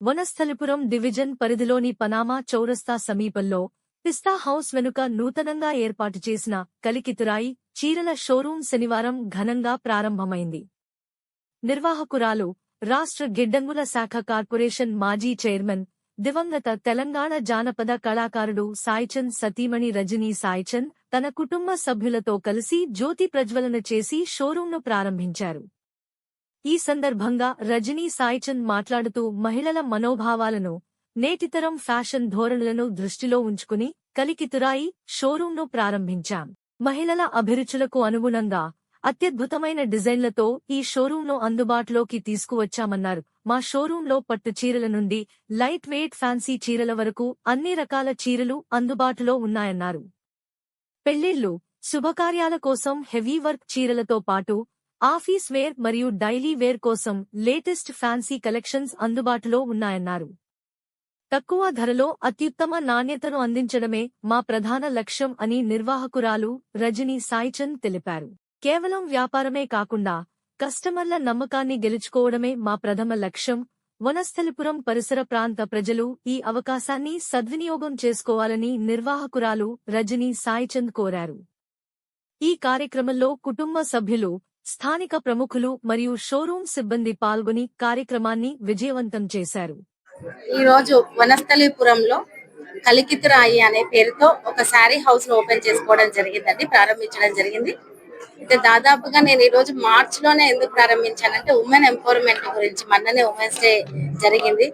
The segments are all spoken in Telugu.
వనస్థలిపురం డివిజన్ పరిధిలోని పనామా చౌరస్తా సమీపంలో పిస్తా హౌస్ వెనుక నూతనంగా ఏర్పాటు చేసిన కలికితురాయి చీరల షోరూం శనివారం ఘనంగా ప్రారంభమైంది. నిర్వాహకురాలు, రాష్ట్ర గిడ్డంగుల శాఖ కార్పొరేషన్ మాజీ చైర్మన్, దివంగత తెలంగాణ జానపద కళాకారుడు సాయిచంద్ సతీమణి రజనీ సాయిచంద్ తన కుటుంబ సభ్యులతో కలిసి జ్యోతి ప్రజ్వలన చేసి షోరూంను ప్రారంభించారు. ఈ సందర్భంగా రజనీ సాయిచంద్ మాట్లాడుతూ మహిళల మనోభావాలను, నేటితరం ఫ్యాషన్ ధోరణులను దృష్టిలో ఉంచుకుని కలికితురాయి షోరూంను ప్రారంభించాం. మహిళల అభిరుచులకు అనుగుణంగా అత్యద్భుతమైన డిజైన్లతో ఈ షోరూంను అందుబాటులోకి తీసుకువచ్చామన్నారు. మా షోరూంలో పట్టు చీరల నుండి లైట్ వెయిట్ ఫ్యాన్సీ చీరల వరకు అన్ని రకాల చీరలు అందుబాటులో ఉన్నాయన్నారు. పెళ్లిళ్లు, శుభకార్యాల కోసం హెవీ వర్క్ చీరలతో పాటు ఆఫీస్ వేర్ మరియు డైలీ వేర్ కోసం లేటెస్ట్ ఫ్యాన్సీ కలెక్షన్స్ అందుబాటులో ఉన్నాయన్నారు. తక్కువ ధరలో అత్యుత్తమ నాణ్యతను అందించడమే మా ప్రధాన లక్ష్యం అని నిర్వాహకురాలు రజనీ సాయిచంద్ తెలిపారు. కేవలం వ్యాపారమే కాకుండా కస్టమర్ల నమ్మకాన్ని గెలుచుకోవడమే మా ప్రథమ లక్ష్యం. వనస్థలిపురం పరిసర ప్రాంత ప్రజలు ఈ అవకాశాన్ని సద్వినియోగం చేసుకోవాలని నిర్వాహకురాలు రజనీ సాయిచంద్ కోరారు. ఈ కార్యక్రమంలో కుటుంబ సభ్యులు, స్థానిక ప్రముఖులు మరియు షోరూం సిబ్బంది పాల్గొని కార్యక్రమాన్ని విజయవంతం చేశారు. ఈ రోజు వనస్థలిపురంలో కలికితురాయి అనే పేరుతో ఒక శారీ హౌస్ ను ఓపెన్ చేసుకోవడం జరిగిందండి, ప్రారంభించడం జరిగింది. అయితే దాదాపుగా నేను ఈ రోజు మార్చ్ లోనే ఎందుకు ప్రారంభించానంటే ఉమెన్ ఎంపవర్మెంట్ గురించి. మొన్ననే ఉమెన్స్ డే జరిగింది.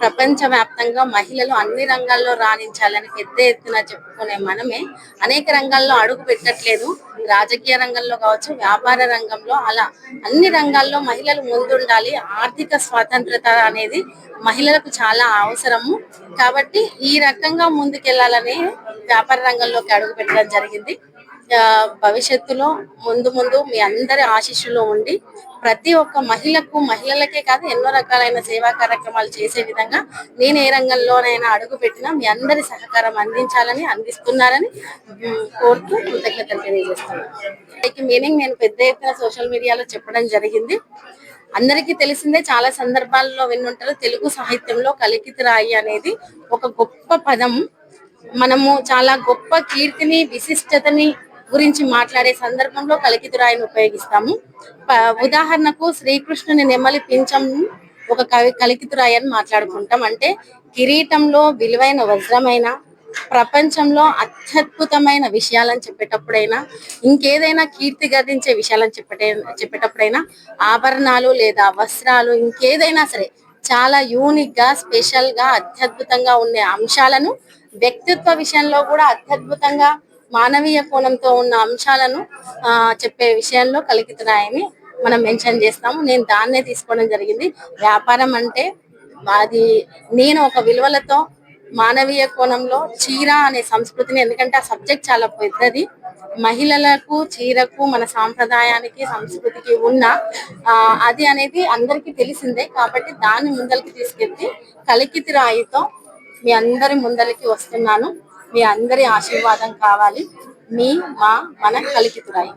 ప్రపంచ వ్యాప్తంగా మహిళలు అన్ని రంగాల్లో రాణించాలని పెద్ద ఎత్తున చెప్పుకునే మనమే అనేక రంగాల్లో అడుగు పెట్టట్లేదు. రాజకీయ రంగంలో కావచ్చు, వ్యాపార రంగంలో, అలా అన్ని రంగాల్లో మహిళలు ముందుండాలి. ఆర్థిక స్వాతంత్రత అనేది మహిళలకు చాలా అవసరము. కాబట్టి ఈ రకంగా ముందుకెళ్లాలని వ్యాపార రంగంలోకి అడుగు పెట్టడం జరిగింది. భవిష్యత్తులో ముందు మీ అందరి ఆశీస్సులో ఉండి ప్రతి ఒక్క మహిళలకే కాదు ఎన్నో రకాలైన సేవా కార్యక్రమాలు చేసే విధంగా నేను ఏ రంగంలోనైనా అడుగు పెట్టినా మీ అందరి సహకారం అందిస్తున్నారని కోరుతూ కృతజ్ఞతలు తెలియజేస్తున్నాను. మీనింగ్ నేను పెద్ద ఎత్తున సోషల్ మీడియాలో చెప్పడం జరిగింది. అందరికీ తెలిసిందే, చాలా సందర్భాల్లో వినుంటారు. తెలుగు సాహిత్యంలో కలికితురాయి అనేది ఒక గొప్ప పదం. మనము చాలా గొప్ప కీర్తిని, విశిష్టతని గురించి మాట్లాడే సందర్భంలో కలికితురాయిని ఉపయోగిస్తాము. ఉదాహరణకు శ్రీకృష్ణుని నెమలి పింఛం ఒక కలికితురాయి అని మాట్లాడుకుంటాం. అంటే కిరీటంలో విలువైన వజ్రమైన, ప్రపంచంలో అత్యద్భుతమైన విషయాలను చెప్పేటప్పుడైనా, ఇంకేదైనా కీర్తి గర్దించే విషయాలను చెప్పేటప్పుడైనా ఆభరణాలు లేదా వస్త్రాలు ఇంకేదైనా సరే చాలా యూనిక్ గా, స్పెషల్ గా, అత్యద్భుతంగా ఉండే అంశాలను, వ్యక్తిత్వ విషయంలో కూడా అత్యద్భుతంగా మానవీయ కోణంతో ఉన్న అంశాలను చెప్పే విషయంలో కలికితురాయిని మనం మెన్షన్ చేస్తాము. నేను దాన్నే తీసుకోవడం జరిగింది. వ్యాపారం అంటే అది నేను ఒక విలువలతో మానవీయ కోణంలో చీర అనే సంస్కృతిని, ఎందుకంటే ఆ సబ్జెక్ట్ చాలా పెద్దది. మహిళలకు చీరకు, మన సాంప్రదాయానికి, సంస్కృతికి ఉన్న అది అనేది అందరికీ తెలిసిందే. కాబట్టి దాన్ని ముందరికి తీసుకెళ్తే కలికితురాయితో మీ అందరి ముందరికి వస్తున్నాను. మీ అందరి ఆశీర్వాదం కావాలి. మన కలికితురాయి.